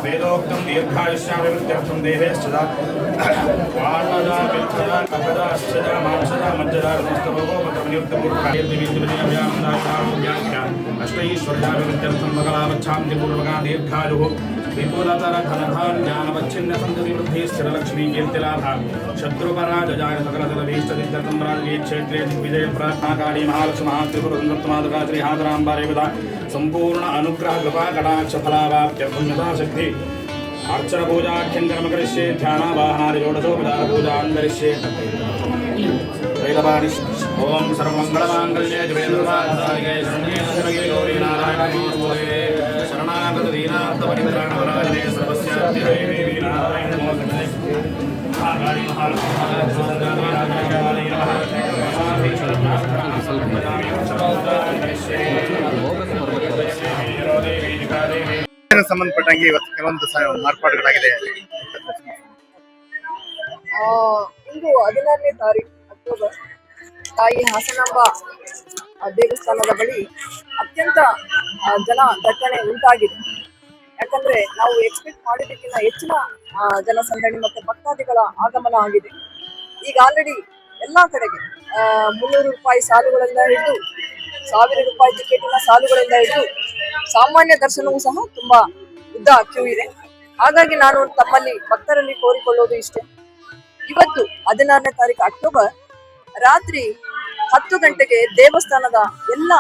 वेदोक्तं दीर्घायुष्याभिवृद्ध्यर्थं देहेश्चदा वाणदा पित्तदा कफदा अश्चदा मांसदा मज्जदा रथस्तभोगोपतमयुक्तमूर्खायर्दिविद्यविजयाभ्यां अष्टैश्वर्याभिवृद्ध्यर्थं मकलावच्छान्तिपूर्वका दीर्घायुः विपुलतर धनधान्यानवच्छिन्नसन्ततिवृद्धिः स्थिरलक्ष्मीकीर्तिलाभः शत्रुपराजयाय सकलजलभीष्टदिग्गतं राजगीक्षेत्रे दिग्विजयप्रार्थनाकाली महालक्ष्मः त्रिपुरसुन्दरत्मादुका श्रीहादराम्बारेवदा संपूर्ण अनुग्रह कृपा कटाक्ष फलावाप्त्यर्थं यथाशक्ति अर्चन पूजाख्यं कर्म करिष्ये ध्यानावाहनादि षोडशोपचार पूजां करिष्ये वैलवाणि ओं सर्वमङ्गलमाङ्गल्ये शिवे सर्वार्थसाधिके शरण्ये त्र्यम्बके गौरी नारायणी नमोस्तुते शरणागत दीनार्तपरित्राणपरायणे सर्वस्याद्य देवी नारायणी नमोस्तुते महाकाली महालक्ष्मी ಸಂಬಂಧಪಟ್ಟಂಗೆ ಇವತ್ತು ಕೆಲವೊಂದು ಮಾರ್ಪಾಡುಗಳಾಗಿದೆ. ಇಂದು 16ನೇ ತಾರೀಕು ಅಕ್ಟೋಬರ್ ತಾಯಿ ಹಾಸನಾಂಬ ದೇವಸ್ಥಾನದ ಬಳಿ ಅತ್ಯಂತ ಜನ ದಟ್ಟಣೆ ಉಂಟಾಗಿದೆ. ಯಾಕಂದ್ರೆ ನಾವು ಎಕ್ಸ್ಪೆಕ್ಟ್ ಮಾಡಿದ್ದಕ್ಕಿಂತ ಹೆಚ್ಚಿನ ಜನಸಂದಣಿ ಮತ್ತೆ ಭಕ್ತಾದಿಗಳ ಆಗಮನ ಆಗಿದೆ. ಈಗ ಆಲ್ರೆಡಿ ಎಲ್ಲಾ ಕಡೆಗೆ 300 ರೂಪಾಯಿ ಸಾಲುಗಳಿಂದ ಹಿಡಿದು 1000 ರೂಪಾಯಿ ಟಿಕೆಟಿನ ಸಾಲುಗಳಿಂದ ಹಿಡಿದು ಸಾಮಾನ್ಯ ದರ್ಶನವೂ ಸಹ ತುಂಬಾ ಉದ್ದ ಕ್ಯೂ ಇದೆ. ಹಾಗಾಗಿ ನಾನು ತಮ್ಮಲ್ಲಿ ಭಕ್ತರಲ್ಲಿ ಕೋರಿಕೊಳ್ಳೋದು ಇಷ್ಟೇ, ಇವತ್ತು 16ನೇ ತಾರೀಕು ಅಕ್ಟೋಬರ್ ರಾತ್ರಿ 10 ಗಂಟೆಗೆ ದೇವಸ್ಥಾನದ ಎಲ್ಲ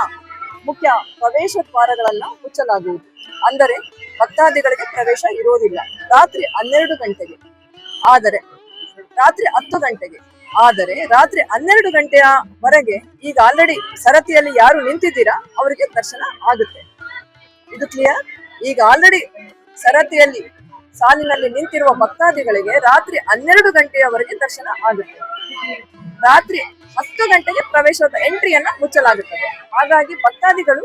ಮುಖ್ಯ ಪ್ರವೇಶ ದ್ವಾರಗಳನ್ನ ಮುಚ್ಚಲಾಗುವುದು. ಅಂದರೆ ಭಕ್ತಾದಿಗಳಿಗೆ ಪ್ರವೇಶ ಇರೋದಿಲ್ಲ. ರಾತ್ರಿ 12 ಗಂಟೆಗೆ ಆದರೆ ರಾತ್ರಿ 10 ಗಂಟೆಗೆ ಆದರೆ ರಾತ್ರಿ 12 ಗಂಟೆಯವರೆಗೆ ಈಗ ಆಲ್ರೆಡಿ ಸರತಿಯಲ್ಲಿ ಯಾರು ನಿಂತಿದ್ದೀರಾ ಅವರಿಗೆ ದರ್ಶನ ಆಗುತ್ತೆ. ಇದು ಕ್ಲಿಯರ್. ಈಗ ಆಲ್ರೆಡಿ ಸರತಿಯಲ್ಲಿ ಸಾಲಿನಲ್ಲಿ ನಿಂತಿರುವ ಭಕ್ತಾದಿಗಳಿಗೆ ರಾತ್ರಿ 12 ಗಂಟೆಯವರೆಗೆ ದರ್ಶನ ಆಗುತ್ತೆ. ರಾತ್ರಿ 10 ಗಂಟೆಗೆ ಪ್ರವೇಶದ ಎಂಟ್ರಿಯನ್ನ ಮುಚ್ಚಲಾಗುತ್ತದೆ. ಹಾಗಾಗಿ ಭಕ್ತಾದಿಗಳು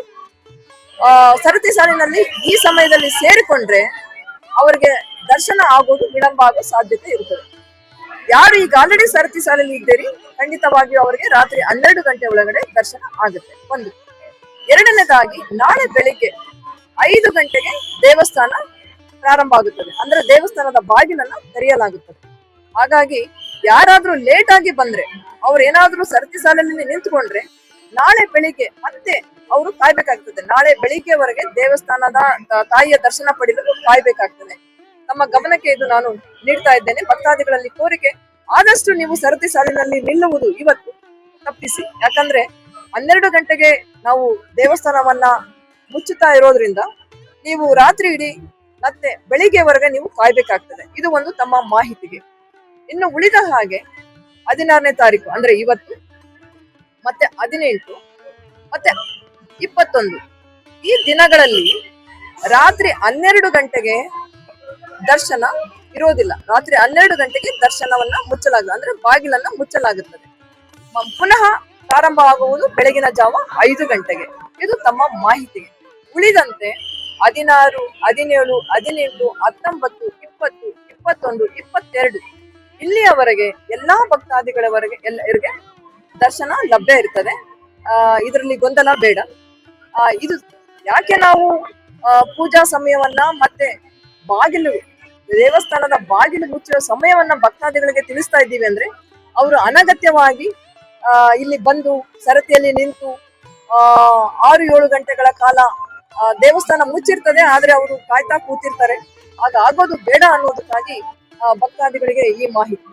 ಸರತಿ ಸಾಲಿನಲ್ಲಿ ಈ ಸಮಯದಲ್ಲಿ ಸೇರಿಕೊಂಡ್ರೆ ಅವರಿಗೆ ದರ್ಶನ ಆಗೋದು ವಿಳಂಬ ಆಗೋ ಸಾಧ್ಯತೆ ಇರುತ್ತದೆ. ಯಾರು ಈಗ ಆಲ್ರೆಡಿ ಸರತಿ ಸಾಲಲ್ಲಿ ಇದ್ದೀರಿ ಖಂಡಿತವಾಗಿಯೂ ಅವರಿಗೆ ರಾತ್ರಿ 12 ಗಂಟೆ ಒಳಗಡೆ ದರ್ಶನ ಆಗುತ್ತೆ. ಒಂದು. ಎರಡನೇದಾಗಿ ನಾಳೆ ಬೆಳಿಗ್ಗೆ 5 ಗಂಟೆಗೆ ದೇವಸ್ಥಾನ ಪ್ರಾರಂಭ ಆಗುತ್ತದೆ. ಅಂದ್ರೆ ದೇವಸ್ಥಾನದ ಬಾಗಿಲನ್ನ ತೆರೆಯಲಾಗುತ್ತದೆ. ಹಾಗಾಗಿ ಯಾರಾದ್ರೂ ಲೇಟ್ ಆಗಿ ಬಂದ್ರೆ ಅವ್ರು ಏನಾದ್ರೂ ಸರತಿ ಸಾಲಿನಲ್ಲಿ ನಿಂತ್ಕೊಂಡ್ರೆ ನಾಳೆ ಬೆಳಿಗ್ಗೆ ಮತ್ತೆ ಅವರು ಕಾಯ್ಬೇಕಾಗ್ತದೆ. ನಾಳೆ ಬೆಳಿಗ್ಗೆವರೆಗೆ ದೇವಸ್ಥಾನದ ತಾಯಿಯ ದರ್ಶನ ಪಡೆಯಲು ಕಾಯ್ಬೇಕಾಗ್ತದೆ. ನಮ್ಮ ಗಮನಕ್ಕೆ ಇದು ನಾನು ನೀಡ್ತಾ ಇದ್ದೇನೆ. ಭಕ್ತಾದಿಗಳಲ್ಲಿ ಕೋರಿಕೆ, ಆದಷ್ಟು ನೀವು ಸರತಿ ಸಾಲಿನಲ್ಲಿ ನಿಲ್ಲುವುದು ಇವತ್ತು ತಪ್ಪಿಸಿ. ಯಾಕಂದ್ರೆ 12 ಗಂಟೆಗೆ ನಾವು ದೇವಸ್ಥಾನವನ್ನ ಮುಚ್ಚುತ್ತಾ ಇರೋದ್ರಿಂದ ನೀವು ರಾತ್ರಿ ಇಡೀ ಮತ್ತೆ ಬೆಳಿಗ್ಗೆವರೆಗೆ ನೀವು ಕಾಯ್ಬೇಕಾಗ್ತದೆ. ಇದು ಒಂದು ತಮ್ಮ ಮಾಹಿತಿಗೆ. ಇನ್ನು ಉಳಿದ ಹಾಗೆ 16ನೇ ತಾರೀಕು ಅಂದ್ರೆ ಇವತ್ತು ಮತ್ತೆ 18 ಮತ್ತೆ 21 ಈ ದಿನಗಳಲ್ಲಿ ರಾತ್ರಿ 12 ಗಂಟೆಗೆ ದರ್ಶನ ಇರೋದಿಲ್ಲ. ರಾತ್ರಿ 12 ಗಂಟೆಗೆ ದರ್ಶನವನ್ನ ಮುಚ್ಚಲಾಗುತ್ತದೆ. ಅಂದ್ರೆ ಬಾಗಿಲನ್ನ ಮುಚ್ಚಲಾಗುತ್ತದೆ. ಪುನಃ ಪ್ರಾರಂಭ ಆಗುವುದು ಬೆಳಗಿನ ಜಾವ 5 ಗಂಟೆಗೆ. ಇದು ತಮ್ಮ ಮಾಹಿತಿಗೆ. ಉಳಿದಂತೆ 16, 17, 18, 19, 20, 21, 22 ಇಲ್ಲಿಯವರೆಗೆ ಎಲ್ಲಾ ಭಕ್ತಾದಿಗಳವರೆಗೆ ಎಲ್ಲರಿಗೆ ದರ್ಶನ ಲಭ್ಯ ಇರ್ತದೆ. ಇದರಲ್ಲಿ ಗೊಂದಲ ಬೇಡ. ಇದು ಯಾಕೆ ನಾವು ಪೂಜಾ ಸಮಯವನ್ನ ಮತ್ತೆ ಬಾಗಿಲು ದೇವಸ್ಥಾನದ ಬಾಗಿಲು ಮುಚ್ಚುವ ಸಮಯವನ್ನ ಭಕ್ತಾದಿಗಳಿಗೆ ತಿಳಿಸ್ತಾ ಇದ್ದೀವಿ ಅಂದ್ರೆ ಅವರು ಅನಗತ್ಯವಾಗಿ ಇಲ್ಲಿ ಬಂದು ಸರತಿಯಲ್ಲಿ ನಿಂತು 6-7 ಗಂಟೆಗಳ ಕಾಲ ದೇವಸ್ಥಾನ ಮುಚ್ಚಿರ್ತದೆ, ಆದ್ರೆ ಅವರು ಕಾಯ್ತಾ ಕೂತಿರ್ತಾರೆ. ಆಗ ಆಗೋದು ಬೇಡ ಅನ್ನೋದಕ್ಕಾಗಿ ಭಕ್ತಾದಿಗಳಿಗೆ ಈ ಮಾಹಿತಿ.